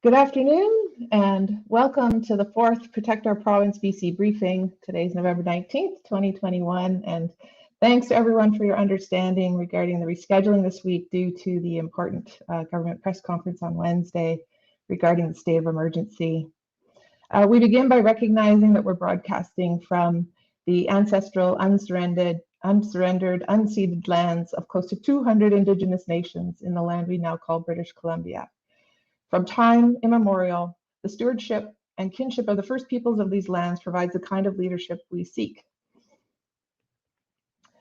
Good afternoon and welcome to the fourth Protect Our Province BC briefing. Today's November 19th, 2021, and thanks to everyone for your understanding regarding the rescheduling this week due to the important government press conference on Wednesday regarding the state of emergency. We begin by recognizing that we're broadcasting from the ancestral, unsurrendered, unceded lands of close to 200 Indigenous nations in the land we now call British Columbia. From time immemorial, the stewardship and kinship of the first peoples of these lands provides the kind of leadership we seek.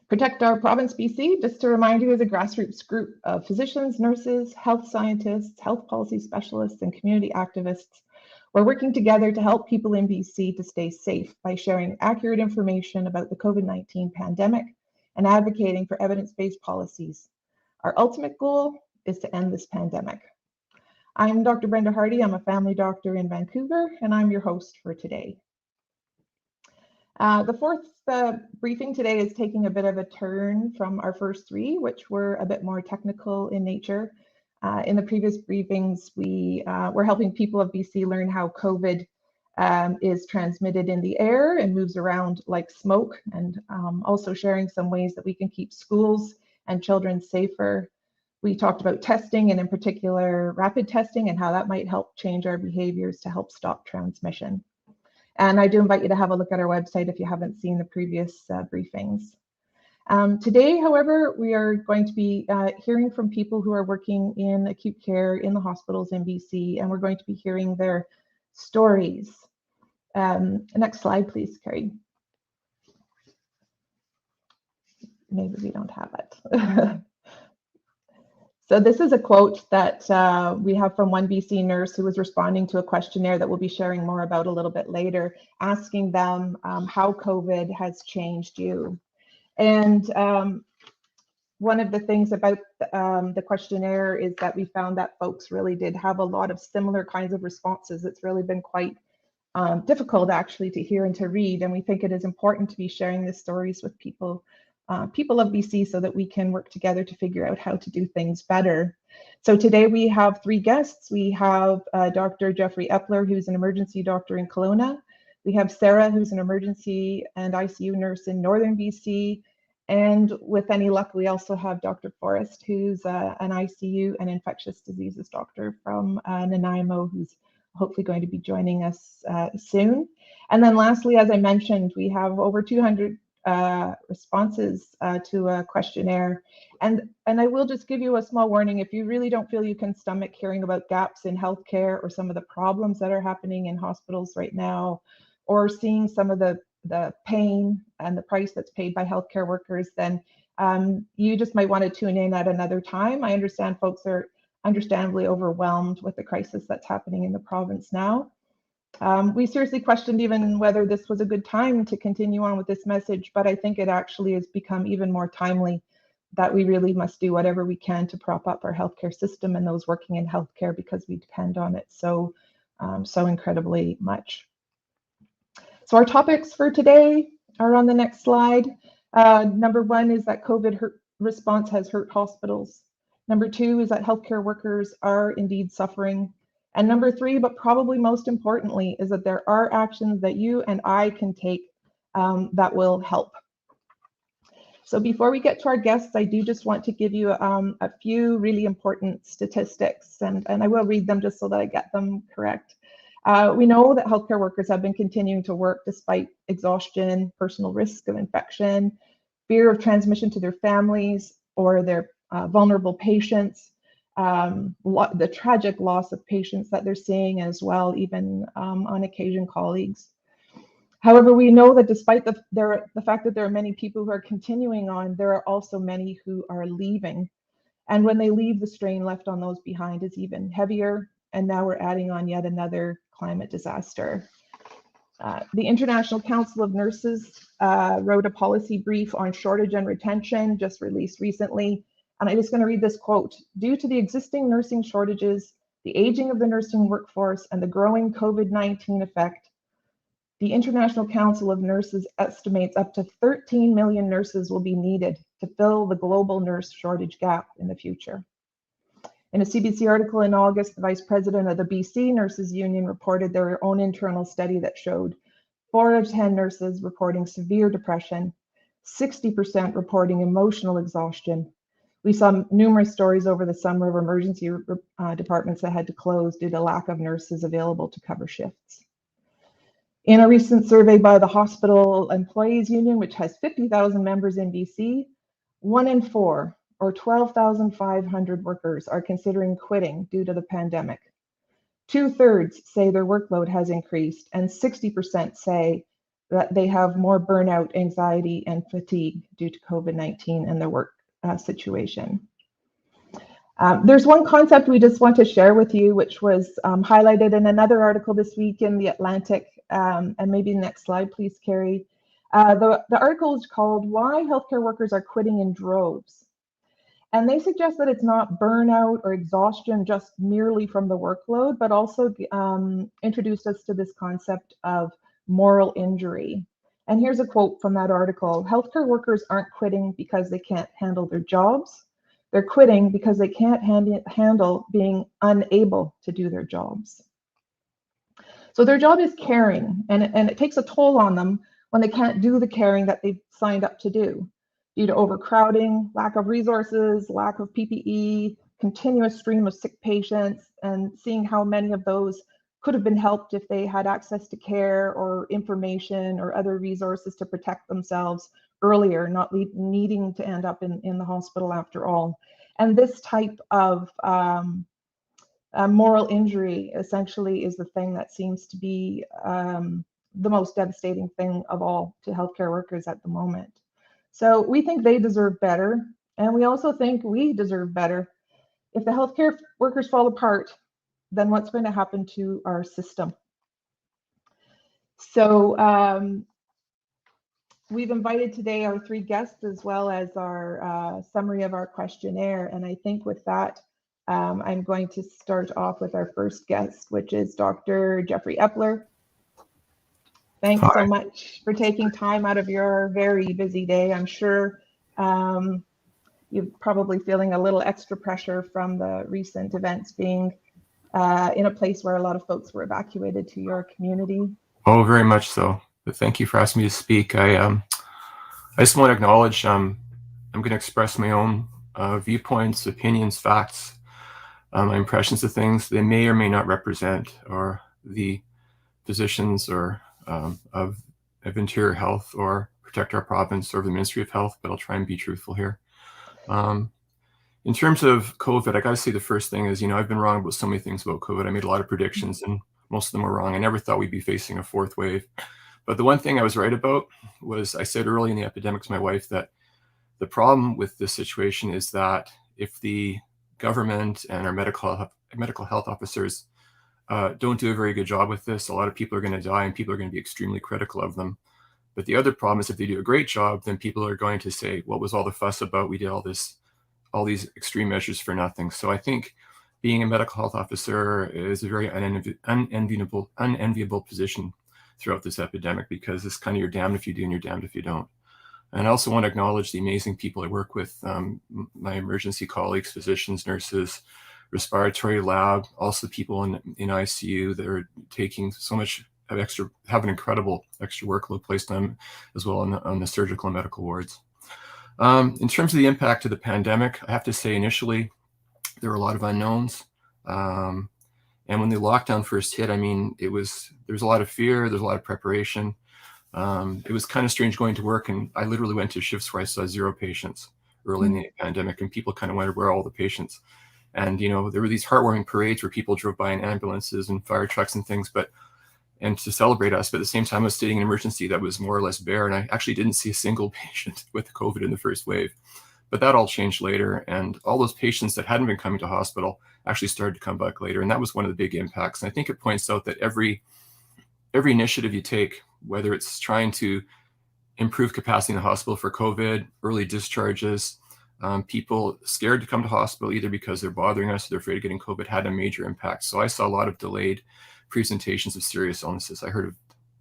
Protect Our Province BC, just to remind you, is a grassroots group of physicians, nurses, health scientists, health policy specialists, and community activists. We're working together to help people in BC to stay safe by sharing accurate information about the COVID-19 pandemic and advocating for evidence-based policies. Our ultimate goal is to end this pandemic. I'm Dr. Brenda Hardy. I'm a family doctor in Vancouver, and I'm your host for today. The fourth briefing today is taking a bit of a turn from our first three, which were a bit more technical in nature. In the previous briefings, we were helping people of BC learn how COVID is transmitted in the air and moves around like smoke, and also sharing some ways that we can keep schools and children safer. We talked about testing, and in particular rapid testing, and how that might help change our behaviors to help stop transmission. And I do invite you to have a look at our website if you haven't seen the previous briefings. Today, however, we are going to be hearing from people who are working in acute care in the hospitals in BC, and we're going to be hearing their stories. Next slide, please, Carrie. Maybe we don't have it. So this is a quote that we have from one BC nurse who was responding to a questionnaire that we'll be sharing more about a little bit later, asking them how COVID has changed you. And one of the things about the questionnaire is that we found that folks really did have a lot of similar kinds of responses. It's really been quite difficult actually to hear and to read, and we think it is important to be sharing the stories with people of BC so that we can work together to figure out how to do things better. So today we have three guests. We have Dr. Jeffrey Eppler, who's an emergency doctor in Kelowna. We have Sarah, who's an emergency and ICU nurse in Northern BC. And with any luck, we also have Dr. Forrest, who's an ICU and infectious diseases doctor from Nanaimo, who's hopefully going to be joining us soon. And then lastly, as I mentioned, we have over 200 responses to a questionnaire, and I will just give you a small warning. If you really don't feel you can stomach hearing about gaps in healthcare or some of the problems that are happening in hospitals right now, or seeing some of the pain and the price that's paid by healthcare workers, then you just might want to tune in at another time. I understand folks are understandably overwhelmed with the crisis that's happening in the province now. We seriously questioned even whether this was a good time to continue on with this message, but I think it actually has become even more timely that we really must do whatever we can to prop up our healthcare system and those working in healthcare, because we depend on it so incredibly much. So our topics for today are on the next slide. Number one is that COVID response has hurt hospitals. Number two is that healthcare workers are indeed suffering. And number three, but probably most importantly, is that there are actions that you and I can take that will help. So before we get to our guests, I do just want to give you a few really important statistics, and I will read them just so that I get them correct. We know that healthcare workers have been continuing to work despite exhaustion, personal risk of infection, fear of transmission to their families or their vulnerable patients, the tragic loss of patients that they're seeing as well, even on occasion colleagues. However, we know that despite the fact that there are many people who are continuing on, there are also many who are leaving. And when they leave, the strain left on those behind is even heavier. And now we're adding on yet another climate disaster. The International Council of Nurses wrote a policy brief on shortage and retention, just released recently. And I'm just going to read this quote. Due to the existing nursing shortages, the aging of the nursing workforce, and the growing COVID-19 effect, the International Council of Nurses estimates up to 13 million nurses will be needed to fill the global nurse shortage gap in the future. In a CBC article in August, the vice president of the BC Nurses Union reported their own internal study that showed 4 of 10 nurses reporting severe depression, 60% reporting emotional exhaustion. We saw numerous stories over the summer of emergency departments that had to close due to lack of nurses available to cover shifts. In a recent survey by the Hospital Employees Union, which has 50,000 members in BC, 1 in 4, or 12,500 workers, are considering quitting due to the pandemic. 2/3 say their workload has increased, and 60% say that they have more burnout, anxiety, and fatigue due to COVID-19 and their work situation. There's one concept we just want to share with you, which was highlighted in another article this week in The Atlantic, and maybe next slide, please, Carrie. The article is called "Why Healthcare Workers Are Quitting in Droves." And they suggest that it's not burnout or exhaustion just merely from the workload, but also introduced us to this concept of moral injury. And here's a quote from that article: "Healthcare workers aren't quitting because they can't handle their jobs. They're quitting because they can't handle being unable to do their jobs." So their job is caring, and it takes a toll on them when they can't do the caring that they've signed up to do, due to overcrowding, lack of resources, lack of PPE, continuous stream of sick patients, and seeing how many of those could have been helped if they had access to care or information or other resources to protect themselves earlier, not needing to end up in the hospital after all. And this type of moral injury essentially is the thing that seems to be the most devastating thing of all to healthcare workers at the moment. So we think they deserve better, and we also think we deserve better. If the healthcare workers fall apart, then what's going to happen to our system? So we've invited today our 3 guests, as well as our summary of our questionnaire. And I think with that, I'm going to start off with our first guest, which is Dr. Jeffrey Eppler. Thanks so much for taking time out of your very busy day. I'm sure you're probably feeling a little extra pressure from the recent events being in a place where a lot of folks were evacuated to your community. Oh, very much so. But thank you for asking me to speak. I just want to acknowledge I'm going to express my own viewpoints, opinions, facts, my impressions of things. They may or may not represent or the positions or of Interior Health or Protect Our Province or the Ministry of Health, but I'll try and be truthful here. In terms of COVID, I got to say the first thing is, I've been wrong about so many things about COVID. I made a lot of predictions and most of them were wrong. I never thought we'd be facing a 4th wave. But the one thing I was right about was I said early in the epidemic to my wife that the problem with this situation is that if the government and our medical health officers don't do a very good job with this, a lot of people are going to die and people are going to be extremely critical of them. But the other problem is if they do a great job, then people are going to say, what was all the fuss about? We did all these extreme measures for nothing. So I think being a medical health officer is a very unenviable position throughout this epidemic, because it's kind of you're damned if you do and you're damned if you don't. And I also want to acknowledge the amazing people I work with, my emergency colleagues, physicians, nurses, respiratory lab, also the people in ICU that are taking so much of have an incredible extra workload placed on them, as well on the surgical and medical wards. In terms of the impact of the pandemic, I have to say initially there were a lot of unknowns. And when the lockdown first hit, there was a lot of fear, there's a lot of preparation. It was kind of strange going to work, and I literally went to shifts where I saw 0 patients early in the pandemic, and people kind of wondered where are all the patients. And there were these heartwarming parades where people drove by in ambulances and fire trucks and things, and to celebrate us. But at the same time, I was sitting in an emergency that was more or less bare, and I actually didn't see a single patient with COVID in the first wave. But that all changed later, and all those patients that hadn't been coming to hospital actually started to come back later, and that was one of the big impacts. And I think it points out that every initiative you take, whether it's trying to improve capacity in the hospital for COVID, early discharges, people scared to come to hospital either because they're bothering us or they're afraid of getting COVID, had a major impact. So I saw a lot of delayed presentations of serious illnesses. I heard of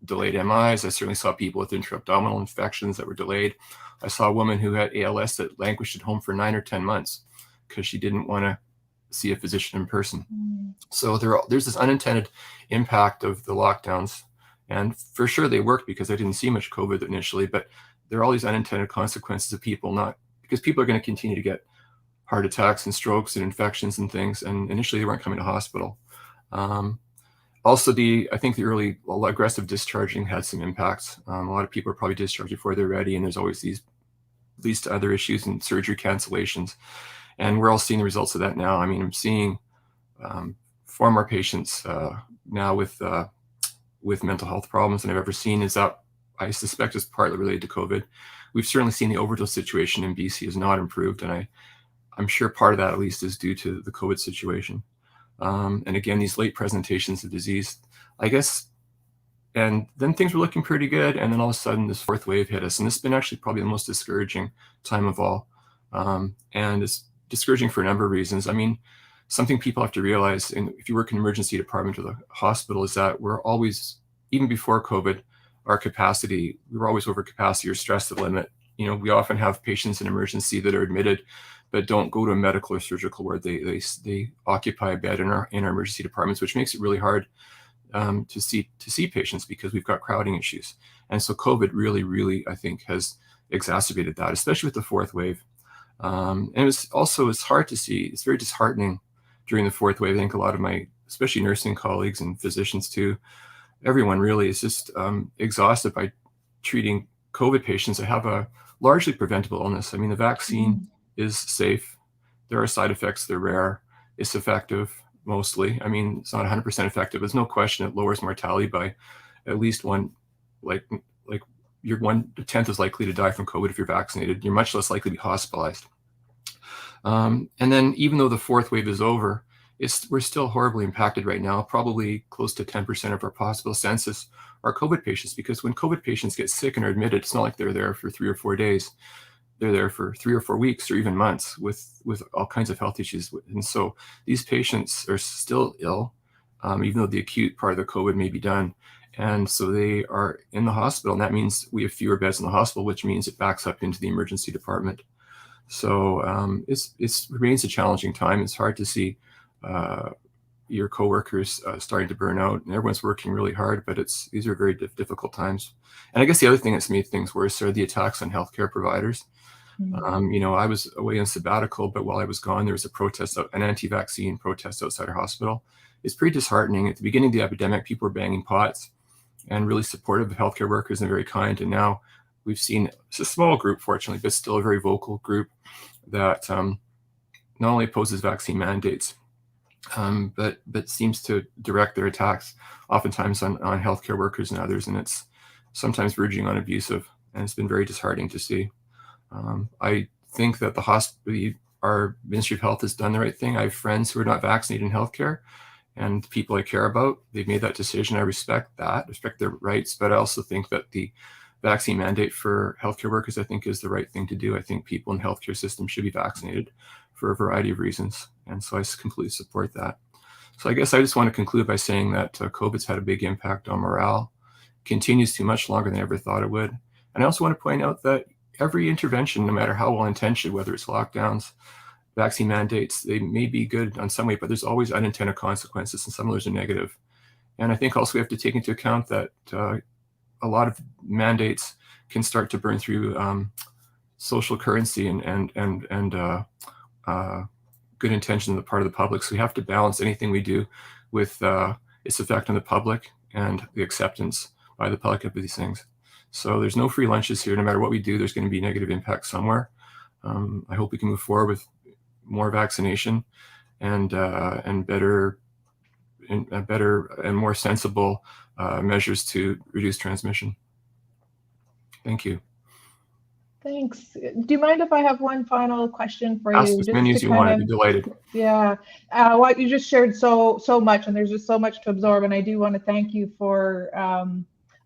delayed MIs. I certainly saw people with intra-abdominal infections that were delayed. I saw a woman who had ALS that languished at home for 9 or 10 months because she didn't want to see a physician in person. So there's this unintended impact of the lockdowns, and for sure they worked because I didn't see much COVID initially, but there are all these unintended consequences of people not, because people are going to continue to get heart attacks and strokes and infections and things, and initially they weren't coming to hospital. Also, I think the early aggressive discharging had some impacts. A lot of people are probably discharged before they're ready, and there's always leads to other issues and surgery cancellations. And we're all seeing the results of that now. I mean, I'm seeing far more patients now with mental health problems than I've ever seen. Is that, I suspect, is partly related to COVID. We've certainly seen the overdose situation in BC has not improved, and I'm sure part of that at least is due to the COVID situation. And again, these late presentations of disease, I guess, and then things were looking pretty good, and then all of a sudden this fourth wave hit us, and this has been actually probably the most discouraging time of all. And it's discouraging for a number of reasons. I mean, something people have to realize, and if you work in an emergency department or the hospital, is that we're always, even before COVID, we were always over capacity or stressed to the limit. You know, we often have patients in emergency that are admitted but don't go to a medical or surgical ward. They occupy a bed in our emergency departments, which makes it really hard to see patients because we've got crowding issues. And so COVID really, I think, has exacerbated that, especially with the fourth wave. And it's hard to see. It's very disheartening during the fourth wave. I think a lot of my, especially nursing colleagues and physicians too, everyone really is just exhausted by treating COVID patients that have a largely preventable illness. I mean, the vaccine is safe. There are side effects. They're rare. It's effective mostly. I mean, it's not 100% effective. There's no question it lowers mortality by at least one, like you're 1/10 as likely to die from COVID if you're vaccinated. You're much less likely to be hospitalized. And then even though the fourth wave is over, we're still horribly impacted right now. Probably close to 10% of our hospital census are COVID patients, because when COVID patients get sick and are admitted, it's not like they're there for 3 or 4 days. They're there for 3 or 4 weeks or even months with all kinds of health issues. And so these patients are still ill, even though the acute part of the COVID may be done. And so they are in the hospital, and that means we have fewer beds in the hospital, which means it backs up into the emergency department. So it remains a challenging time. It's hard to see your coworkers starting to burn out, and everyone's working really hard, but these are very difficult times. And I guess the other thing that's made things worse are the attacks on healthcare providers. You know, I was away on sabbatical, but while I was gone, there was an anti-vaccine protest outside our hospital. It's pretty disheartening. At the beginning of the epidemic, people were banging pots and really supportive of healthcare workers and very kind. And now we've seen, it's a small group, fortunately, but still a very vocal group that not only opposes vaccine mandates, but seems to direct their attacks oftentimes on healthcare workers and others. And it's sometimes verging on abusive, and it's been very disheartening to see. I think that our Ministry of Health has done the right thing. I have friends who are not vaccinated in healthcare, and people I care about, they've made that decision. I respect their rights, but I also think that the vaccine mandate for healthcare workers, I think, is the right thing to do. I think people in the healthcare system should be vaccinated for a variety of reasons. And so I completely support that. So I guess I just want to conclude by saying that COVID's had a big impact on morale, continues to much longer than I ever thought it would. And I also want to point out that every intervention, no matter how well-intentioned, whether it's lockdowns, vaccine mandates, they may be good on some way, but there's always unintended consequences, and some of those are negative. And I think also we have to take into account that a lot of mandates can start to burn through social currency and good intention on the part of the public. So we have to balance anything we do with its effect on the public and the acceptance by the public of these things. So there's no free lunches here. No matter what we do, there's going to be negative impact somewhere. I hope we can move forward with more vaccination and better and more sensible measures to reduce transmission. Thank you. Thanks. Do you mind if I have one final question for Ask you? as many as you want. I'd be delighted. Yeah. What you just shared so much, and there's just so much to absorb. And I do want to thank you for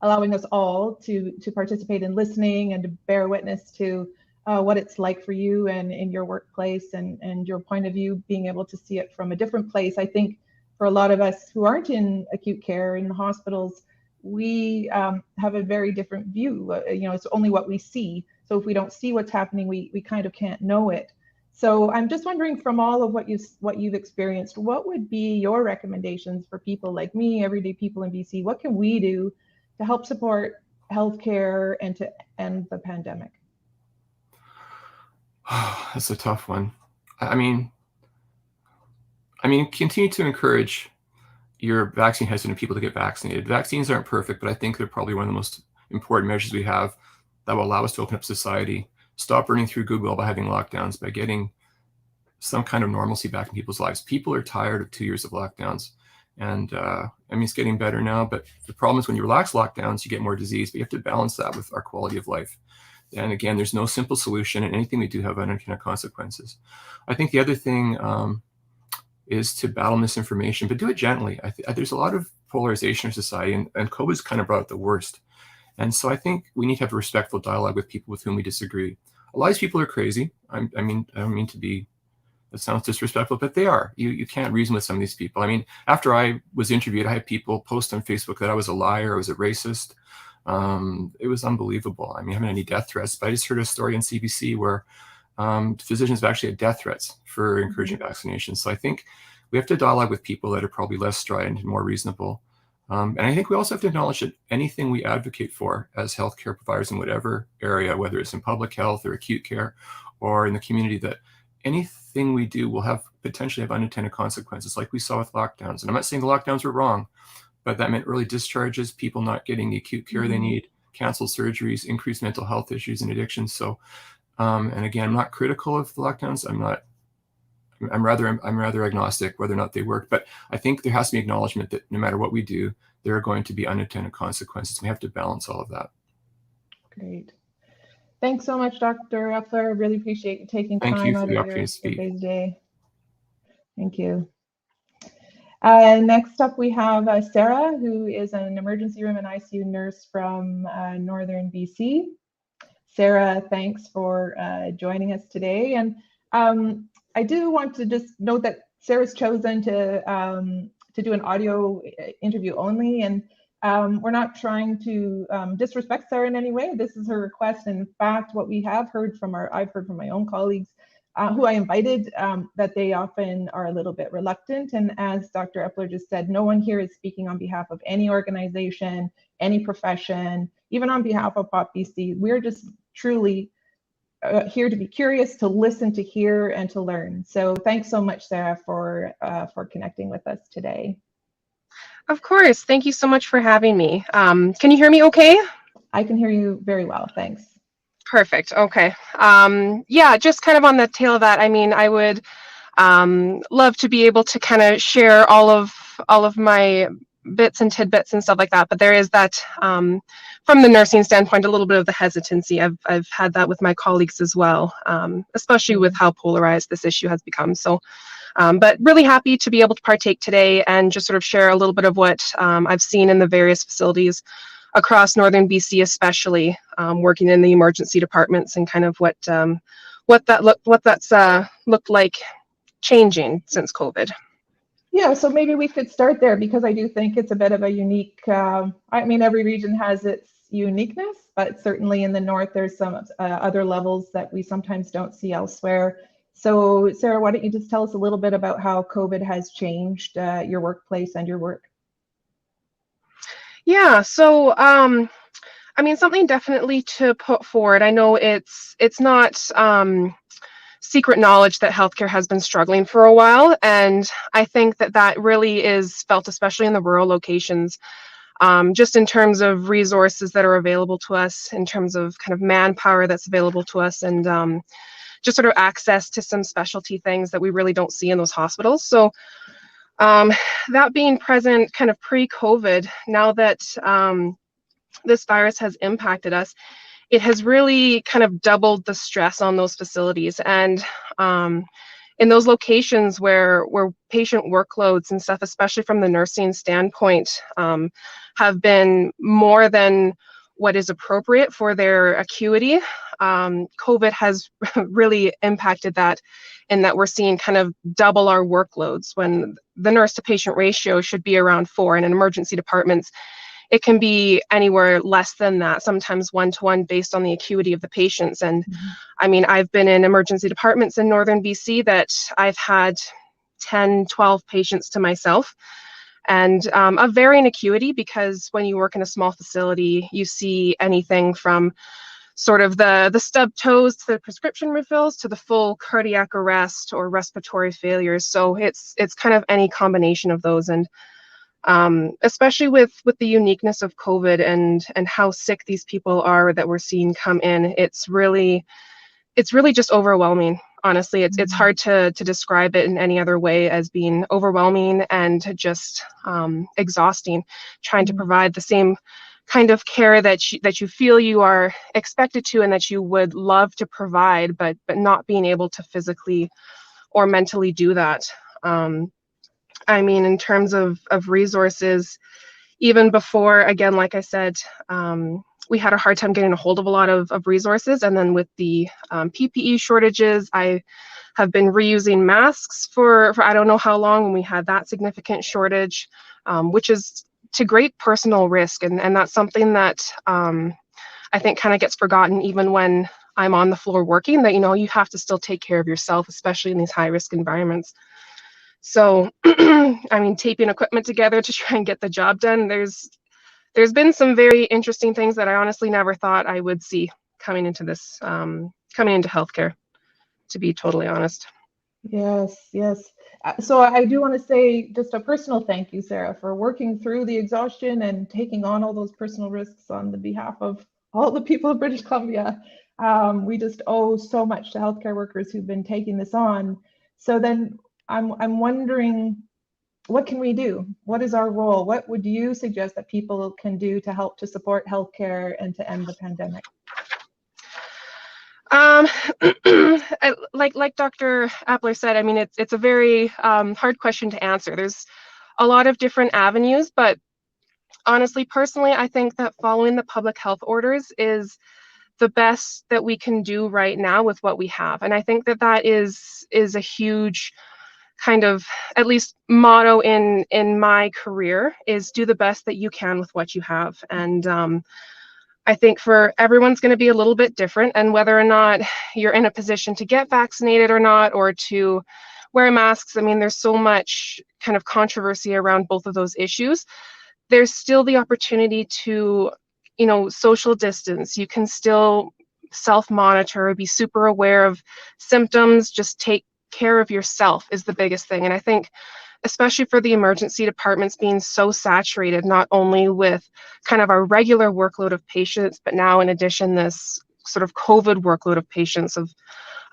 allowing us all to participate in listening and to bear witness to what it's like for you and in your workplace and your point of view, being able to see it from a different place. I think for a lot of us who aren't in acute care in the hospitals, we have a very different view. You know, it's only what we see. So if we don't see what's happening, we kind of can't know it. So I'm just wondering, from all of what you've experienced, what would be your recommendations for people like me, everyday people in BC? What can we do to help support healthcare and to end the pandemic? That's a tough one. I mean, continue to encourage your vaccine hesitant people to get vaccinated. Vaccines aren't perfect, but I think they're probably one of the most important measures we have that will allow us to open up society, stop burning through goodwill by having lockdowns, by getting some kind of normalcy back in people's lives. People are tired of 2 years of lockdowns. And it's getting better now, but the problem is when you relax lockdowns, you get more disease, but you have to balance that with our quality of life. And again, there's no simple solution, and anything we do have unintended consequences. I think the other thing is to battle misinformation, but do it gently. There's a lot of polarization in society, and COVID's kind of brought out the worst. And so I think we need to have a respectful dialogue with people with whom we disagree. A lot of these people are crazy. I don't mean to be, it sounds disrespectful, but they are. You can't reason with some of these people. After I was interviewed, I had people post on Facebook that I was a liar, I was a racist. It was unbelievable. I haven't any death threats, but I just heard a story on CBC where physicians have actually had death threats for encouraging vaccinations. So I think we have to dialogue with people that are probably less strident and more reasonable. And I think we also have to acknowledge that anything we advocate for as healthcare providers in whatever area, whether it's in public health or acute care or in the community, that anything we do will potentially have unintended consequences, like we saw with lockdowns. And I'm not saying the lockdowns were wrong, but that meant early discharges, people not getting the acute care they need, canceled surgeries, increased mental health issues and addictions. So, and again, I'm not critical of the lockdowns. I'm rather agnostic whether or not they work, but I think there has to be acknowledgement that no matter what we do, there are going to be unintended consequences. We have to balance all of that. Great. Thanks so much, Dr. Eppler. I really appreciate you taking time out of your busy day. Thank you. Next up, we have Sarah, who is an emergency room and ICU nurse from Northern BC. Sarah, thanks for joining us today. And I do want to just note that Sarah's chosen to do an audio interview only, and we're not trying to disrespect Sarah in any way. This is her request. And in fact, what we have heard from I've heard from my own colleagues who I invited, that they often are a little bit reluctant. And as Dr. Eppler just said, no one here is speaking on behalf of any organization, any profession, even on behalf of POP BC. We're just truly here to be curious, to listen, to hear, and to learn. So thanks so much, Sarah, for connecting with us today. Of course. Thank you so much for having me. Can you hear me okay? I can hear you very well. Thanks. Perfect. Okay. Yeah, just kind of on the tail of that, I would love to be able to kind of share all of my bits and tidbits and stuff like that. But there is that, from the nursing standpoint, a little bit of the hesitancy. I've had that with my colleagues as well, especially with how polarized this issue has become. So, but really happy to be able to partake today and just sort of share a little bit of what I've seen in the various facilities across Northern BC, especially working in the emergency departments, and kind of what that's looked like changing since COVID. Yeah, so maybe we could start there, because I do think it's a bit of a unique, every region has its uniqueness, but certainly in the north, there's some other levels that we sometimes don't see elsewhere. So Sarah, why don't you just tell us a little bit about how COVID has changed your workplace and your work? Yeah, so something definitely to put forward. I know it's not secret knowledge that healthcare has been struggling for a while, and I think that really is felt, especially in the rural locations, just in terms of resources that are available to us, in terms of kind of manpower that's available to us, and just sort of access to some specialty things that we really don't see in those hospitals. So that being present kind of pre-COVID, now that this virus has impacted us, it has really kind of doubled the stress on those facilities. And in those locations where patient workloads and stuff, especially from the nursing standpoint, have been more than what is appropriate for their acuity, COVID has really impacted that, in that we're seeing kind of double our workloads, when the nurse to patient ratio should be around 4, and in emergency departments, it can be anywhere less than that, sometimes one-to-one based on the acuity of the patients. And I mean, I've been in emergency departments in northern BC that I've had 10, 12 patients to myself, and of varying acuity, because when you work in a small facility, you see anything from sort of the stub toes to the prescription refills to the full cardiac arrest or respiratory failures. So it's kind of any combination of those. And especially with the uniqueness of COVID and how sick these people are that we're seeing come in, it's really just overwhelming. Honestly, it's hard to describe it in any other way as being overwhelming and just exhausting, trying to provide the same kind of care that you feel you are expected to and that you would love to provide, but not being able to physically or mentally do that. I mean, in terms of resources, even before, again, like I said, we had a hard time getting a hold of a lot of resources. And then with the PPE shortages, I have been reusing masks for I don't know how long when we had that significant shortage, which is to great personal risk. And that's something that I think kind of gets forgotten even when I'm on the floor working, that, you know, you have to still take care of yourself, especially in these high risk environments. So, I mean, taping equipment together to try and get the job done, there's been some very interesting things that I honestly never thought I would see coming into this, coming into healthcare, to be totally honest. Yes, yes. So I do want to say just a personal thank you, Sarah, for working through the exhaustion and taking on all those personal risks on the behalf of all the people of British Columbia. We just owe so much to healthcare workers who've been taking this on. So then I'm wondering, what can we do? What is our role? What would you suggest that people can do to help to support healthcare and to end the pandemic? Like Dr. Eppler said, I mean, it's a very hard question to answer. There's a lot of different avenues, but honestly, personally, I think that following the public health orders is the best that we can do right now with what we have. And I think that is a huge kind of, at least, motto in my career, is do the best that you can with what you have. And I think for everyone's going to be a little bit different, and whether or not you're in a position to get vaccinated or not, or to wear masks, I mean, there's so much kind of controversy around both of those issues. There's still the opportunity to, you know, social distance. You can still self-monitor, be super aware of symptoms, just take care of yourself is the biggest thing. And I think, especially for the emergency departments being so saturated, not only with kind of our regular workload of patients, but now in addition, this sort of COVID workload of patients of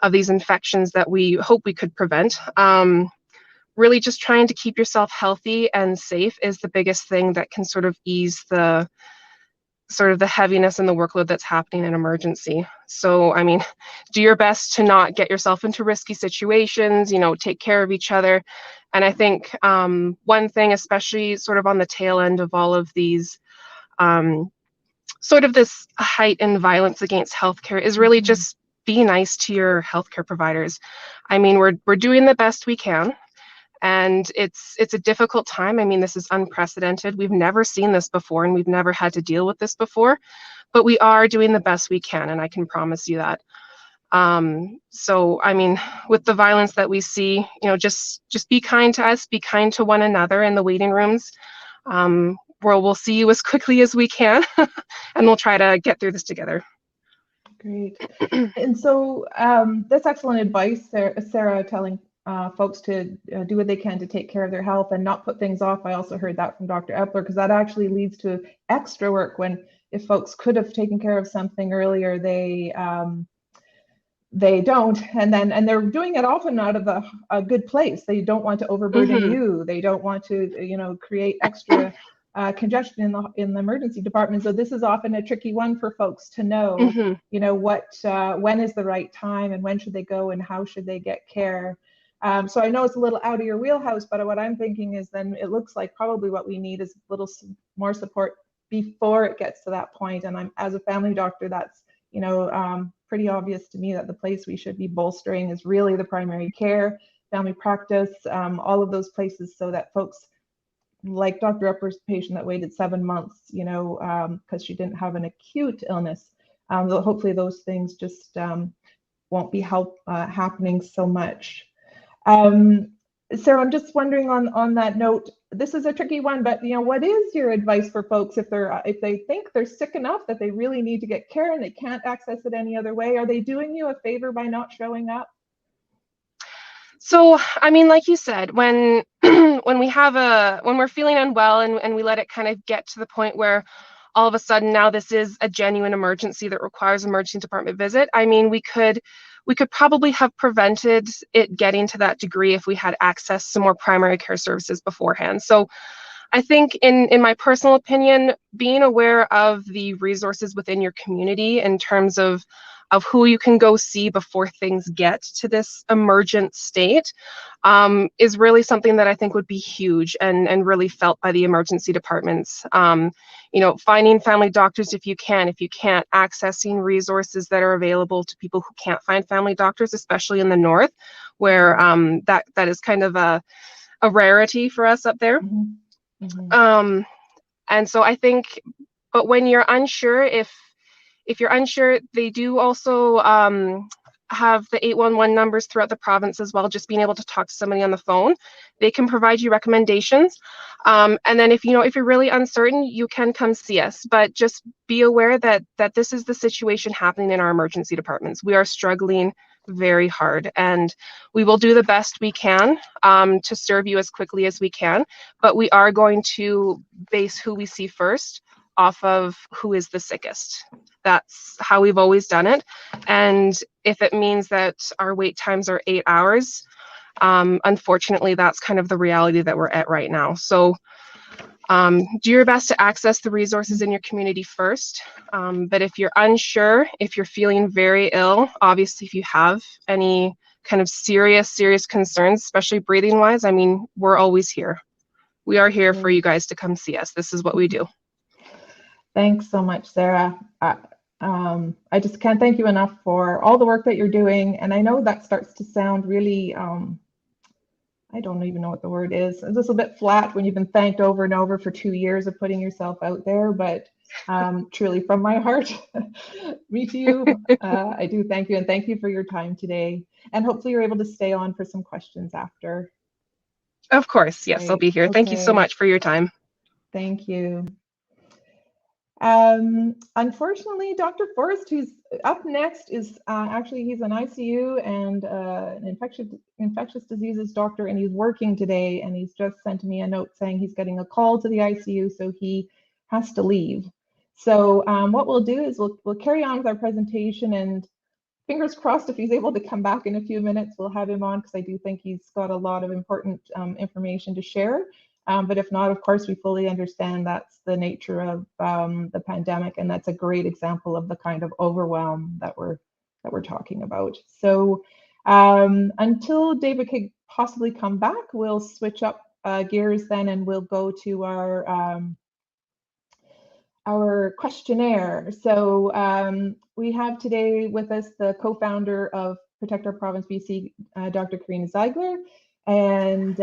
these infections that we hope we could prevent. Really just trying to keep yourself healthy and safe is the biggest thing that can sort of ease the sort of the heaviness and the workload that's happening in emergency. So, I mean, do your best to not get yourself into risky situations, you know, take care of each other. And I think one thing, especially sort of on the tail end of all of these, sort of this heightened violence against healthcare, is really just be nice to your healthcare providers. I mean, we're doing the best we can. And it's a difficult time. I mean, this is unprecedented. We've never seen this before, and we've never had to deal with this before, but we are doing the best we can, and I can promise you that. So, I mean, with the violence that we see, you know, just be kind to us, be kind to one another in the waiting rooms. Where we'll see you as quickly as we can, and we'll try to get through this together. Great. And so that's excellent advice, Sarah, telling folks to do what they can to take care of their health and not put things off. I also heard that from Dr. Eppler, because that actually leads to extra work when, if folks could have taken care of something earlier, they don't, and they're doing it often out of a good place. They don't want to overburden you. They don't want to, you know, create extra congestion in the emergency department. So this is often a tricky one for folks to know, you know, when is the right time, and when should they go, and how should they get care. So I know it's a little out of your wheelhouse, but what I'm thinking is, then it looks like probably what we need is a little more support before it gets to that point. And I'm, as a family doctor, that's, you know, pretty obvious to me that the place we should be bolstering is really the primary care, family practice, all of those places, so that folks like Dr. Eppler's patient that waited 7 months, you know, because she didn't have an acute illness. Hopefully those things just won't be happening so much. Sarah, I'm just wondering on that note, this is a tricky one, but you know, what is your advice for folks if they think they're sick enough that they really need to get care and they can't access it any other way? Are they doing you a favor by not showing up? So, I mean, like you said, when when we're feeling unwell and we let it kind of get to the point where all of a sudden now this is a genuine emergency that requires emergency department visit, I mean, we could probably have prevented it getting to that degree if we had access to more primary care services beforehand. So I think in my personal opinion, being aware of the resources within your community in terms of who you can go see before things get to this emergent state is really something that I think would be huge and really felt by the emergency departments. You know, finding family doctors if you can. If you can't, accessing resources that are available to people who can't find family doctors, especially in the north, where that is kind of a rarity for us up there. Mm-hmm. Mm-hmm. And so I think, but when you're unsure, if you're unsure, they do also have the 811 numbers throughout the province as well, just being able to talk to somebody on the phone. They can provide you recommendations. And then if you're really uncertain, you can come see us. But just be aware that this is the situation happening in our emergency departments. We are struggling very hard, and we will do the best we can to serve you as quickly as we can. But we are going to base who we see first off of who is the sickest. That's how we've always done it. And if it means that our wait times are 8 hours, unfortunately, that's kind of the reality that we're at right now. So do your best to access the resources in your community first. But if you're unsure, if you're feeling very ill, obviously, if you have any kind of serious concerns, especially breathing wise, I mean, we're always here. We are here for you guys to come see us. This is what we do. Thanks so much, Sarah. I just can't thank you enough for all the work that you're doing. And I know that starts to sound really, I don't even know what the word is. It's a little bit flat when you've been thanked over and over for 2 years of putting yourself out there, but truly from my heart, me to you, I do thank you, and thank you for your time today. And hopefully you're able to stay on for some questions after. Of course, yes, I'll be here. Okay. Thank you so much for your time. Thank you. Unfortunately, Dr. Forrest, who's up next, is actually, he's an ICU and an infectious diseases doctor, and he's working today, and he's just sent me a note saying he's getting a call to the ICU, so he has to leave. So what we'll do is we'll carry on with our presentation, and fingers crossed if he's able to come back in a few minutes, we'll have him on, because I do think he's got a lot of important information to share. But if not, of course, we fully understand that's the nature of the pandemic, and that's a great example of the kind of overwhelm that we're talking about. So until David could possibly come back, we'll switch up gears then, and we'll go to our questionnaire. So we have today with us the co-founder of Protect Our Province BC, Dr. Karina Ziegler. And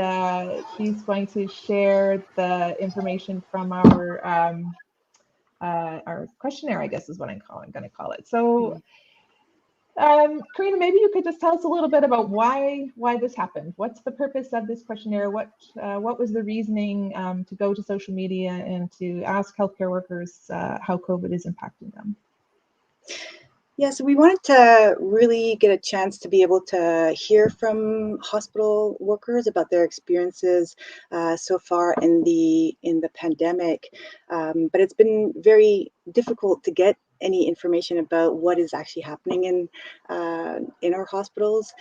she's going to share the information from our questionnaire, I guess is what I'm going to call it. So, Karina, maybe you could just tell us a little bit about why this happened. What's the purpose of this questionnaire? What was the reasoning to go to social media and to ask healthcare workers how COVID is impacting them? Yeah, so we wanted to really get a chance to be able to hear from hospital workers about their experiences so far in the pandemic, but it's been very difficult to get any information about what is actually happening in our hospitals.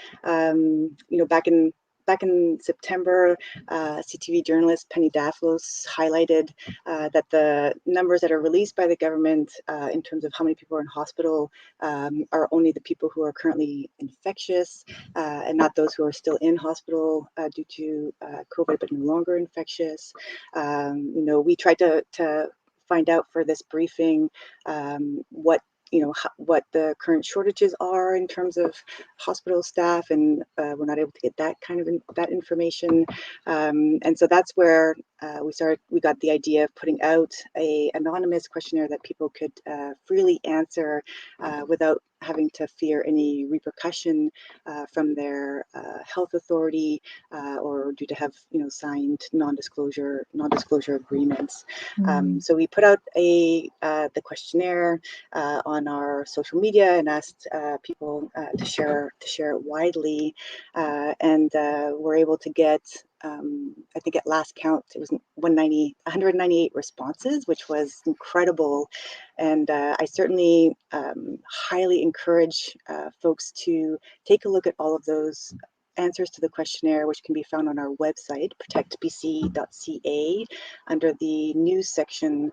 Back in September, CTV journalist Penny Daflos highlighted that the numbers that are released by the government in terms of how many people are in hospital are only the people who are currently infectious and not those who are still in hospital due to COVID but no longer infectious. We tried to find out for this briefing what the current shortages are in terms of hospital staff, and we're not able to get that kind of that information. And so that's where we got the idea of putting out a anonymous questionnaire that people could freely answer without having to fear any repercussion from their health authority or due to have signed non-disclosure agreements. So we put out the questionnaire on our social media and asked people to share it widely, and we're able to get, I think at last count it was 198 responses, which was incredible. And I certainly highly encourage folks to take a look at all of those answers to the questionnaire, which can be found on our website, protectbc.ca. Under the news section,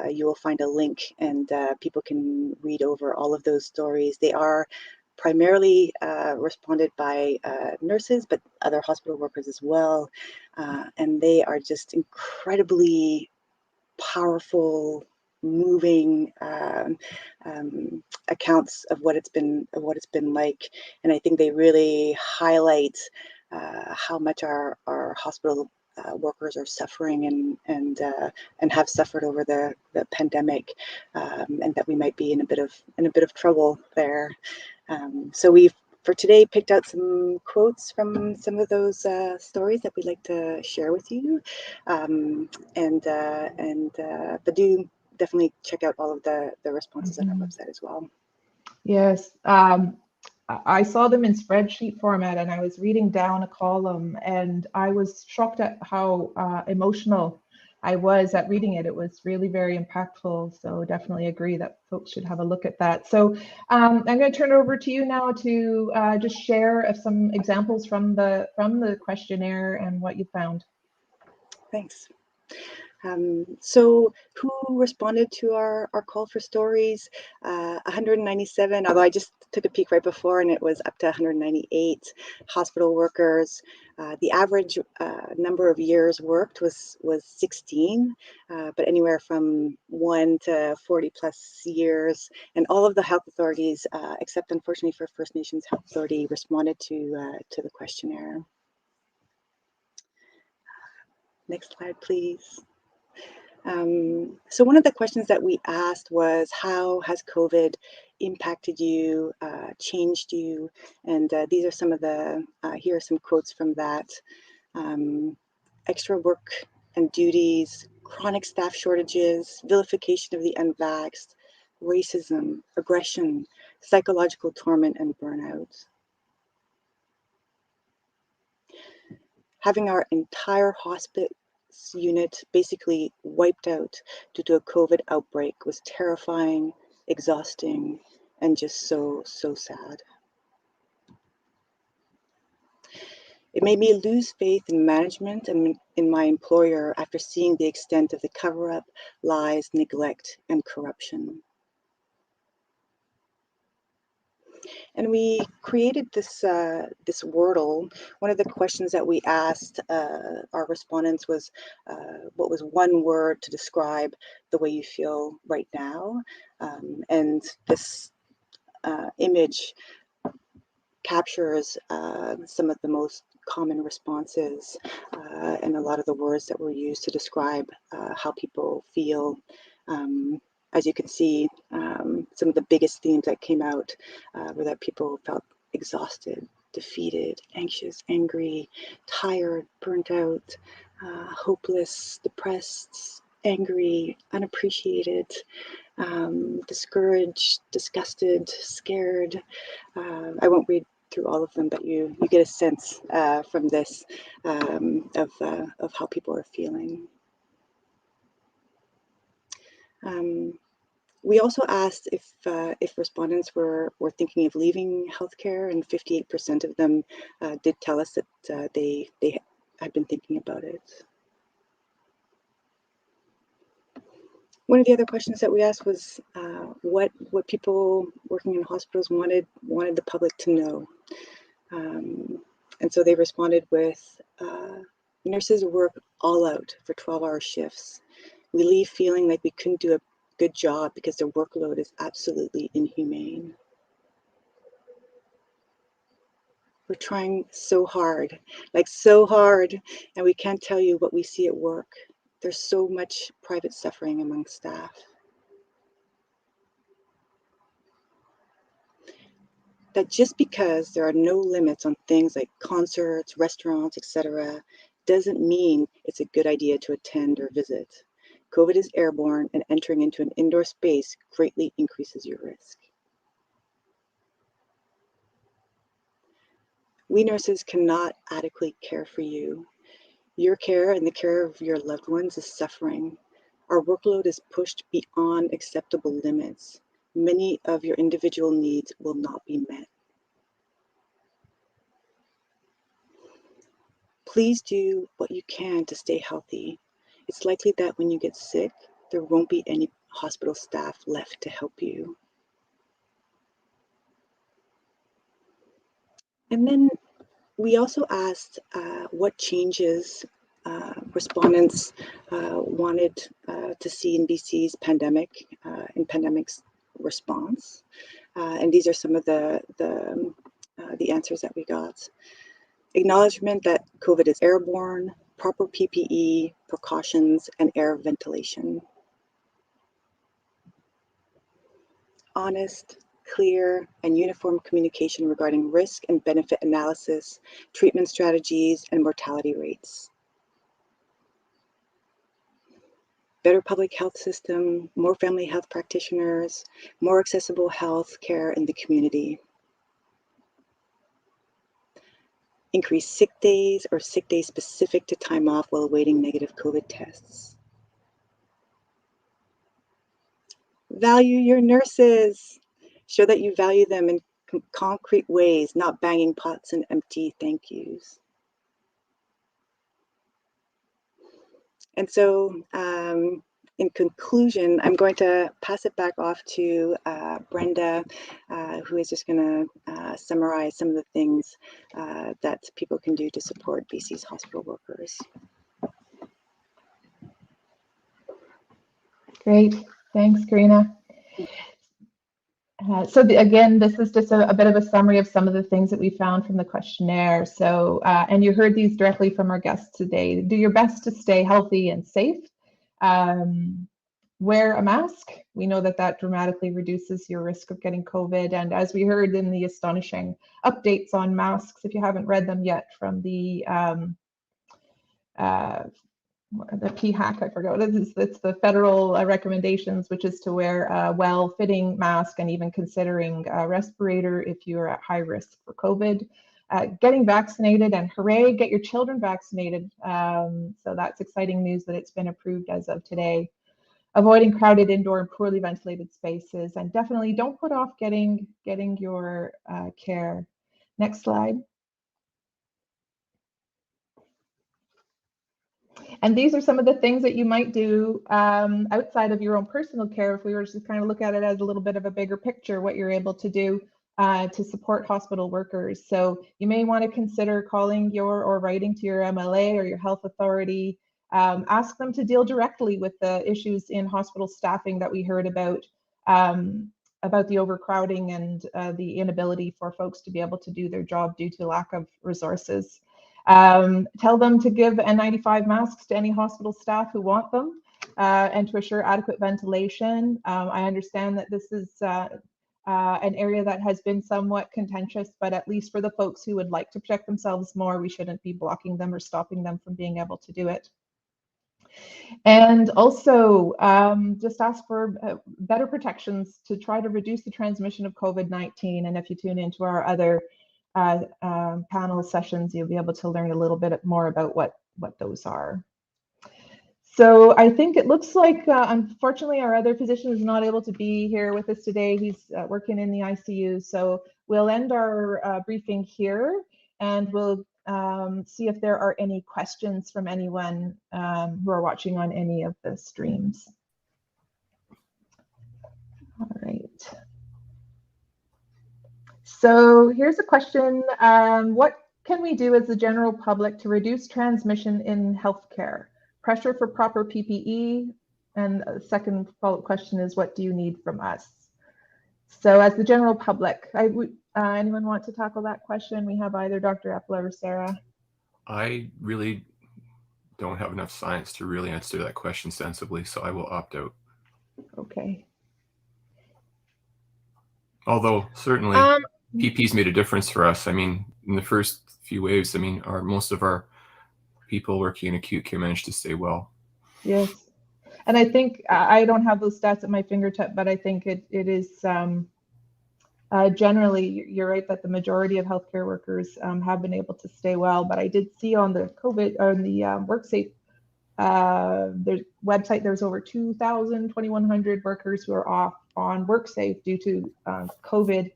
you will find a link, and people can read over all of those stories. They are primarily responded by nurses, but other hospital workers as well. And they are just incredibly powerful, moving accounts of what it's been like. And I think they really highlight how much our hospital workers are suffering and have suffered over the pandemic, and that we might be in a bit of trouble there. So we've for today picked out some quotes from some of those stories that we'd like to share with you, but do definitely check out all of the responses on our website as well. Yes, I saw them in spreadsheet format, and I was reading down a column, and I was shocked at how emotional I was at reading it. It was really very impactful. So definitely agree that folks should have a look at that. So I'm going to turn it over to you now to just share some examples from the questionnaire and what you found. Thanks. So who responded to our call for stories? 197, although I just took a peek right before and it was up to 198 hospital workers. The average number of years worked was 16, but anywhere from 1 to 40 plus years. And all of the health authorities, except unfortunately for First Nations Health Authority, responded to the questionnaire. Next slide, please. So one of the questions that we asked was, how has COVID impacted you, changed you? And these are some of the, here are some quotes from that. Extra work and duties, chronic staff shortages, vilification of the unvaxxed, racism, aggression, psychological torment, and burnout. Having our entire hospice unit basically wiped out due to a COVID outbreak was terrifying, exhausting, and just so sad. It made me lose faith in management and in my employer after seeing the extent of the cover-up, lies, neglect, and corruption. And we created this Wordle. One of the questions that we asked our respondents was, what was one word to describe the way you feel right now? And this image captures some of the most common responses and a lot of the words that were used to describe how people feel. As you can see, some of the biggest themes that came out were that people felt exhausted, defeated, anxious, angry, tired, burnt out, hopeless, depressed, angry, unappreciated, discouraged, disgusted, scared. I won't read through all of them, but you get a sense from this of how people are feeling. We also asked if respondents were thinking of leaving healthcare, and 58% of them did tell us that they had been thinking about it. One of the other questions that we asked was what people working in hospitals wanted the public to know. And so they responded with, nurses work all out for 12-hour shifts. We leave feeling like we couldn't do a good job because their workload is absolutely inhumane. We're trying so hard, like so hard, and we can't tell you what we see at work. There's so much private suffering among staff. That just because there are no limits on things like concerts, restaurants, etc., doesn't mean it's a good idea to attend or visit. COVID is airborne, and entering into an indoor space greatly increases your risk. We nurses cannot adequately care for you. Your care and the care of your loved ones is suffering. Our workload is pushed beyond acceptable limits. Many of your individual needs will not be met. Please do what you can to stay healthy. It's likely that when you get sick, there won't be any hospital staff left to help you. And then we also asked what changes respondents wanted to see in BC's pandemic response. And these are some of the answers that we got. Acknowledgement that COVID is airborne, proper PPE, precautions, and air ventilation. Honest, clear, and uniform communication regarding risk and benefit analysis, treatment strategies, and mortality rates. Better public health system, more family health practitioners, more accessible health care in the community. Increase sick days or sick days specific to time off while awaiting negative COVID tests. Value your nurses. Show that you value them in concrete ways, not banging pots and empty thank yous. And so, in conclusion, I'm going to pass it back off to Brenda, who is just going to summarize some of the things that people can do to support BC's hospital workers. Great, thanks, Karina. Again, this is just a bit of a summary of some of the things that we found from the questionnaire. So, and you heard these directly from our guests today. Do your best to stay healthy and safe. Wear a mask. We know that that dramatically reduces your risk of getting COVID. And as we heard in the astonishing updates on masks, if you haven't read them yet from the PHAC, I forgot. It's the federal recommendations, which is to wear a well-fitting mask and even considering a respirator if you're at high risk for COVID. Getting vaccinated, and hooray, get your children vaccinated. So that's exciting news that it's been approved as of today. Avoiding crowded indoor and poorly ventilated spaces, and definitely don't put off getting your care. Next slide. And these are some of the things that you might do outside of your own personal care. If we were to kind of look at it as a little bit of a bigger picture, what you're able to do to support hospital workers. So you may want to consider calling or writing to your MLA or your health authority. Ask them to deal directly with the issues in hospital staffing that we heard about the overcrowding and the inability for folks to be able to do their job due to lack of resources. Tell them to give N95 masks to any hospital staff who want them and to assure adequate ventilation. I understand that this is an area that has been somewhat contentious, but at least for the folks who would like to protect themselves more, we shouldn't be blocking them or stopping them from being able to do it. And also just ask for better protections to try to reduce the transmission of COVID-19. And if you tune into our other panel sessions, you'll be able to learn a little bit more about what those are. So I think it looks like, unfortunately, our other physician is not able to be here with us today. He's working in the ICU. So we'll end our briefing here, and we'll see if there are any questions from anyone who are watching on any of the streams. All right. So here's a question. What can we do as the general public to reduce transmission in healthcare? Pressure for proper PPE. And the second follow-up question is, what do you need from us? So as the general public, Anyone want to tackle that question? We have either Dr. Eppler or Sarah. I really don't have enough science to really answer that question sensibly, so I will opt out. Okay. Although certainly PP's made a difference for us. I mean, in the first few waves, I mean, most of our people working in acute care managed to stay well. Yes. And I think, I don't have those stats at my fingertip, but I think it is generally, you're right that the majority of healthcare workers have been able to stay well. But I did see on the COVID, or the WorkSafe there's website, there's over 2,100 workers who are off on WorkSafe due to COVID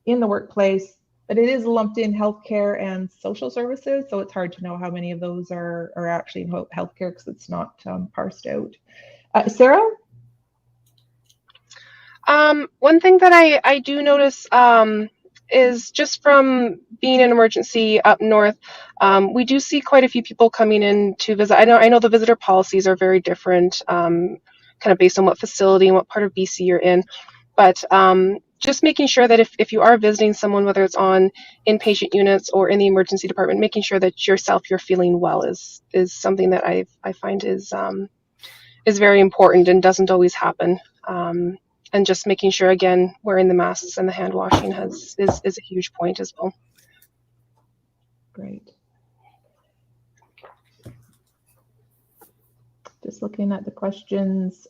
in the workplace. But it is lumped in healthcare and social services, so it's hard to know how many of those are actually in healthcare because it's not parsed out. Sarah? One thing that I do notice is just from being in emergency up north, we do see quite a few people coming in to visit. I know the visitor policies are very different, kind of based on what facility and what part of BC you're in, but just making sure that if you are visiting someone, whether it's on inpatient units or in the emergency department, making sure that you're feeling well is something that I find is very important and doesn't always happen. And just making sure, again, wearing the masks and the hand washing is a huge point as well. Great. Just looking at the questions.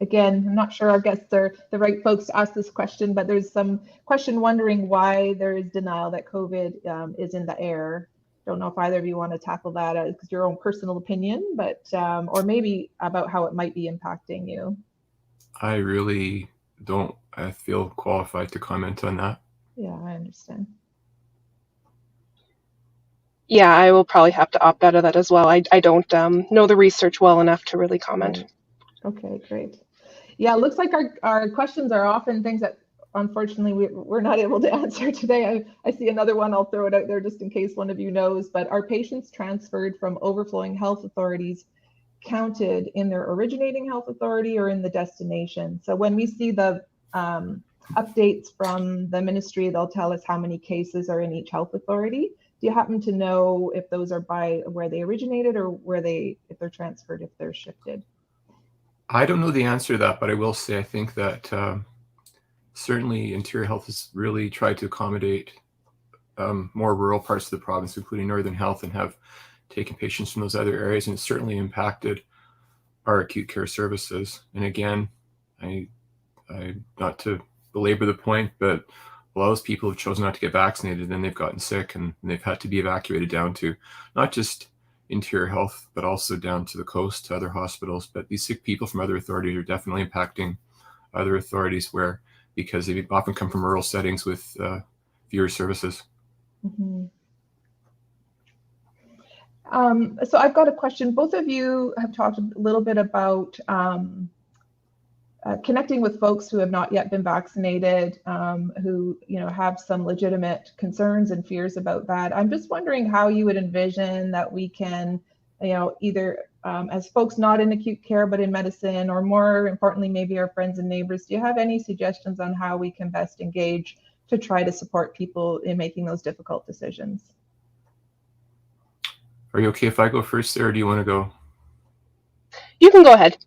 Again, I'm not sure our guests are the right folks to ask this question, but there's some question wondering why there is denial that COVID is in the air. Don't know if either of you want to tackle that as your own personal opinion, but or maybe about how it might be impacting you. I really don't feel qualified to comment on that. Yeah, I understand. Yeah, I will probably have to opt out of that as well. I don't know the research well enough to really comment. Right. Okay, great. Yeah, it looks like our questions are often things that unfortunately we're not able to answer today. I see another one, I'll throw it out there just in case one of you knows, but are patients transferred from overflowing health authorities counted in their originating health authority or in the destination? So when we see the updates from the ministry, they'll tell us how many cases are in each health authority. Do you happen to know if those are by where they originated or if they're transferred, if they're shifted? I don't know the answer to that, but I will say I think that certainly Interior Health has really tried to accommodate more rural parts of the province, including Northern Health, and have taken patients from those other areas, and it's certainly impacted our acute care services. And again, I not to belabor the point, but a lot of those people have chosen not to get vaccinated, and they've gotten sick, and they've had to be evacuated down to not just Interior Health, but also down to the coast to other hospitals. But these sick people from other authorities are definitely impacting other authorities because they often come from rural settings with fewer services. Mm-hmm. So I've got a question. Both of you have talked a little bit about connecting with folks who have not yet been vaccinated, who have some legitimate concerns and fears about that. I'm just wondering how you would envision that we can, either as folks not in acute care but in medicine, or more importantly, maybe our friends and neighbors. Do you have any suggestions on how we can best engage to try to support people in making those difficult decisions? Are you okay if I go first, Sarah, or do you want to go? You can go ahead.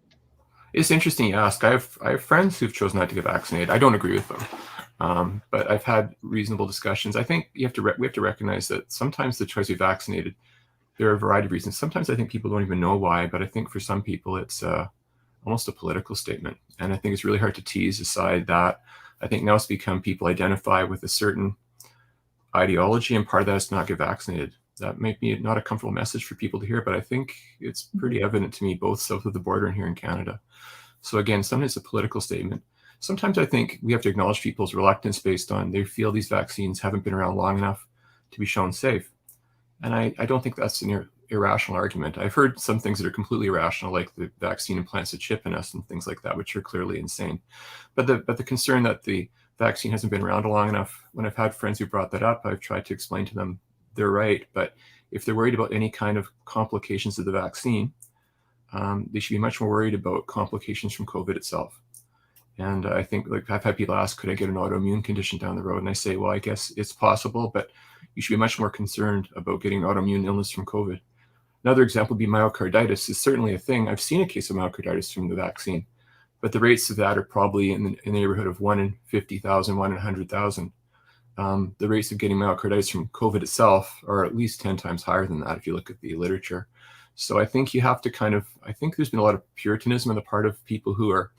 It's interesting you ask. I have friends who've chosen not to get vaccinated. I don't agree with them, but I've had reasonable discussions. I think we have to recognize that sometimes the choice to be vaccinated, there are a variety of reasons. Sometimes I think people don't even know why, but I think for some people it's almost a political statement, and I think it's really hard to tease aside that. I think now it's become people identify with a certain ideology, and part of that is to not get vaccinated. That may be not a comfortable message for people to hear, but I think it's pretty evident to me both south of the border and here in Canada. So again, sometimes it's a political statement. Sometimes I think we have to acknowledge people's reluctance based on they feel these vaccines haven't been around long enough to be shown safe. And I don't think that's an irrational argument. I've heard some things that are completely irrational, like the vaccine implants a chip in us and things like that, which are clearly insane. But the concern that the vaccine hasn't been around long enough, when I've had friends who brought that up, I've tried to explain to them they're right. But if they're worried about any kind of complications of the vaccine, they should be much more worried about complications from COVID itself. And I think, like, I've had people ask, could I get an autoimmune condition down the road? And I say, well, I guess it's possible, but you should be much more concerned about getting autoimmune illness from COVID. Another example would be myocarditis is certainly a thing. I've seen a case of myocarditis from the vaccine, but the rates of that are probably in the neighborhood of 1 in 50,000, 1 in 100,000. The rates of getting myocarditis from COVID itself are at least 10 times higher than that if you look at the literature. So I think you have to I think there's been a lot of puritanism on the part of people who are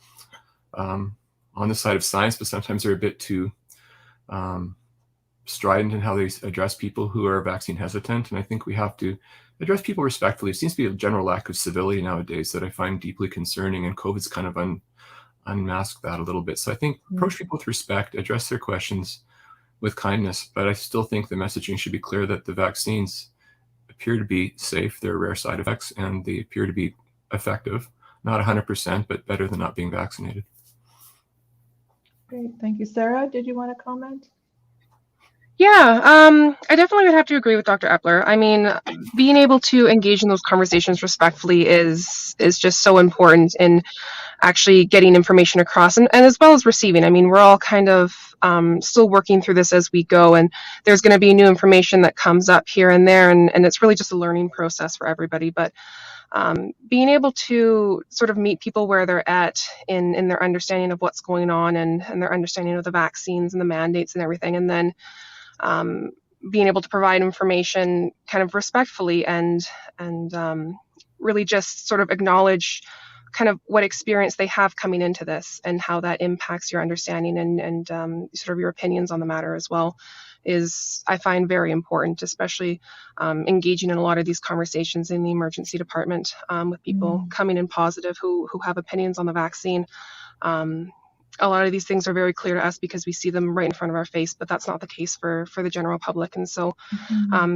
on the side of science, but sometimes they're a bit too strident in how they address people who are vaccine hesitant. And I think we have to address people respectfully. It seems to be a general lack of civility nowadays that I find deeply concerning, and COVID's kind of unmasked that a little bit. So I think approach people with respect, address their questions with kindness, but I still think the messaging should be clear that the vaccines appear to be safe. There are rare side effects, and they appear to be effective. Not 100%, but better than not being vaccinated. Great, thank you. Sarah, did you want to comment? Yeah, I definitely would have to agree with Dr. Eppler. I mean, being able to engage in those conversations respectfully is just so important in actually getting information across, and as well as receiving. I mean, we're all kind of still working through this as we go, and there's going to be new information that comes up here and there, and it's really just a learning process for everybody. But being able to sort of meet people where they're at in their understanding of what's going on, and their understanding of the vaccines and the mandates and everything, and then being able to provide information kind of respectfully and really just sort of acknowledge kind of what experience they have coming into this and how that impacts your understanding and sort of your opinions on the matter as well is, I find, very important, especially engaging in a lot of these conversations in the emergency department with people coming in positive who have opinions on the vaccine. A lot of these things are very clear to us because we see them right in front of our face, but that's not the case for the general public. And so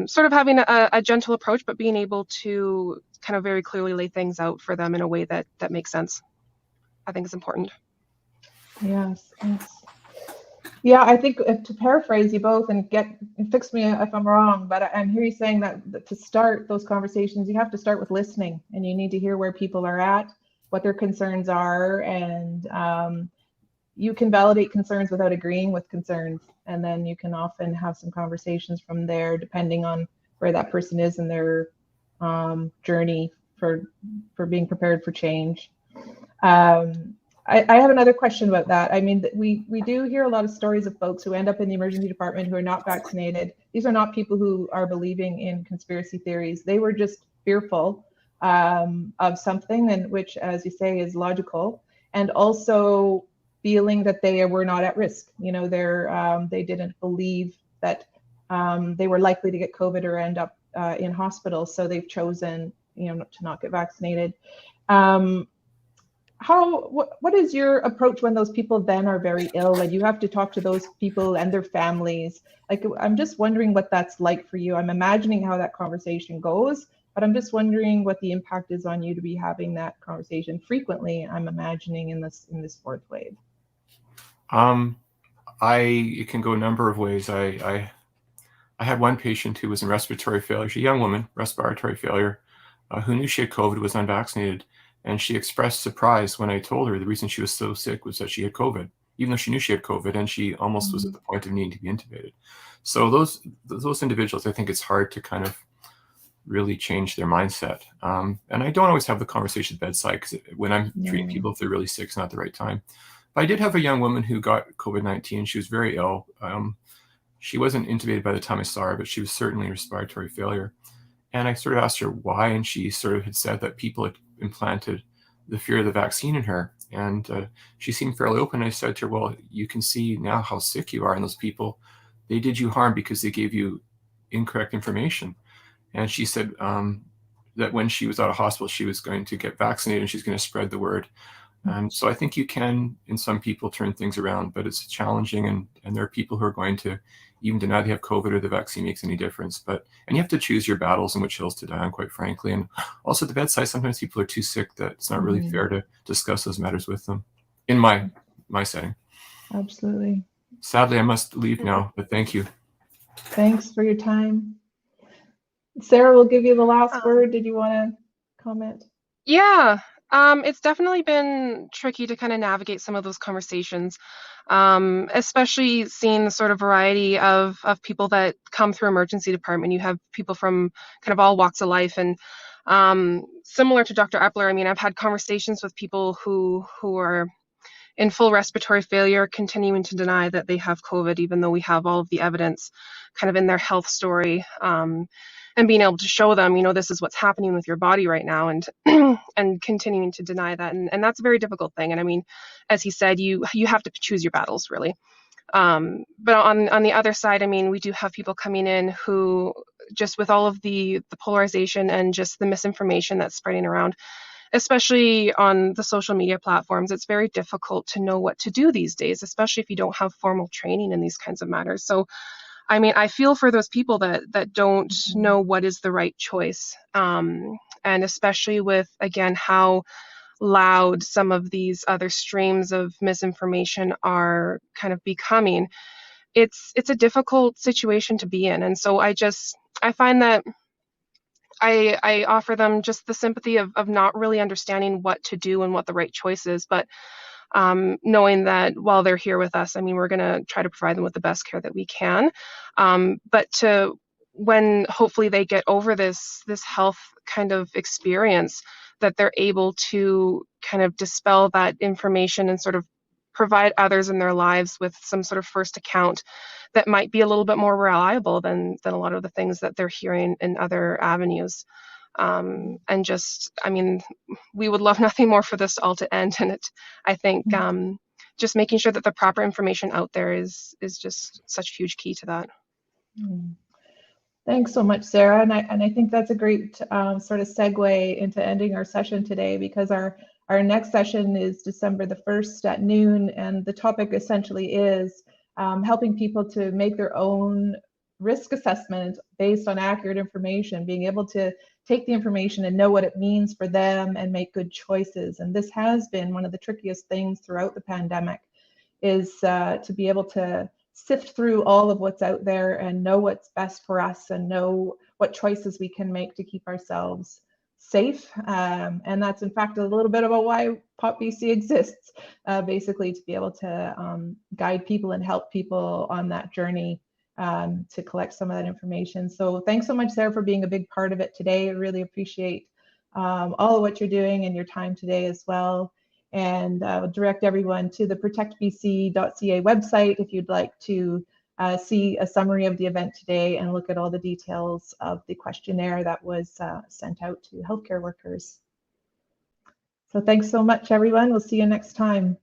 sort of having a gentle approach, but being able to kind of very clearly lay things out for them in a way that makes sense, I think is important. Yes, thanks. Yeah, I think to paraphrase you both and fix me if I'm wrong, but I'm hearing you saying that to start those conversations, you have to start with listening, and you need to hear where people are at, what their concerns are, and you can validate concerns without agreeing with concerns, and then you can often have some conversations from there, depending on where that person is in their journey for being prepared for change. I have another question about that. I mean, we do hear a lot of stories of folks who end up in the emergency department who are not vaccinated. These are not people who are believing in conspiracy theories. They were just fearful of something, and which, as you say, is logical, and also feeling that they were not at risk. You know, they didn't believe that they were likely to get COVID or end up in hospital, so they've chosen, you know, to not get vaccinated. What is your approach when those people then are very ill and you have to talk to those people and their families? Like, I'm just wondering what that's like for you. I'm imagining how that conversation goes, but I'm just wondering what the impact is on you to be having that conversation frequently, I'm imagining, in this fourth wave. It can go a number of ways. I had one patient who was in respiratory failure. She's a young woman, respiratory failure, who knew she had COVID, was unvaccinated. And she expressed surprise when I told her the reason she was so sick was that she had COVID, even though she knew she had COVID, and she almost was at the point of needing to be intubated. So those individuals, I think it's hard to kind of really change their mindset. And I don't always have the conversation bedside, because when I'm treating people, if they're really sick, it's not the right time. But I did have a young woman who got COVID-19. She was very ill. She wasn't intubated by the time I saw her, but she was certainly in respiratory failure. And I sort of asked her why, and she sort of had said that people had implanted the fear of the vaccine in her. And she seemed fairly open. I said to her, well, you can see now how sick you are, and those people, they did you harm because they gave you incorrect information. And she said that when she was out of hospital, she was going to get vaccinated and she's going to spread the word. And so I think you can, in some people, turn things around, but it's challenging. And there are people who are going to even deny they have COVID or the vaccine makes any difference. And you have to choose your battles and which hills to die on, quite frankly. And also at the bedside, sometimes people are too sick that it's not really fair to discuss those matters with them, in my setting. Absolutely. Sadly, I must leave now, but thank you. Thanks for your time. Sarah, we'll give you the last word. Did you want to comment? Yeah. It's definitely been tricky to kind of navigate some of those conversations, especially seeing the sort of variety of people that come through emergency department. You have people from kind of all walks of life, and similar to Dr. Eppler, I mean, I've had conversations with people who are in full respiratory failure, continuing to deny that they have COVID, even though we have all of the evidence kind of in their health story. And being able to show them, you know, this is what's happening with your body right now, and and continuing to deny that, and that's a very difficult thing. And I mean, as he said, you have to choose your battles, really. But on the other side, I mean, we do have people coming in who, just with all of the polarization and just the misinformation that's spreading around, especially on the social media platforms, it's very difficult to know what to do these days, especially if you don't have formal training in these kinds of matters. So I mean, I feel for those people that don't know what is the right choice. And especially with, again, how loud some of these other streams of misinformation are kind of becoming, it's a difficult situation to be in. And so I find that I offer them just the sympathy of not really understanding what to do and what the right choice is, but knowing that while they're here with us, I mean, we're going to try to provide them with the best care that we can. But when hopefully they get over this health kind of experience, that they're able to kind of dispel that information and sort of provide others in their lives with some sort of first account that might be a little bit more reliable than a lot of the things that they're hearing in other avenues. And just, I mean, we would love nothing more for this all to end. And I think just making sure that the proper information out there is just such a huge key to that. Thanks so much, Sarah. And I think that's a great sort of segue into ending our session today, because our next session is December the 1st at noon. And the topic essentially is helping people to make their own risk assessment based on accurate information, being able to take the information and know what it means for them and make good choices. And this has been one of the trickiest things throughout the pandemic, is to be able to sift through all of what's out there and know what's best for us and know what choices we can make to keep ourselves safe. And that's in fact a little bit about why POP BC exists, basically to be able to guide people and help people on that journey to collect some of that information. So thanks so much, Sarah, for being a big part of it today. I really appreciate all of what you're doing and your time today as well. And direct everyone to the protectbc.ca website if you'd like to see a summary of the event today and look at all the details of the questionnaire that was sent out to healthcare workers. So thanks so much, everyone. We'll see you next time.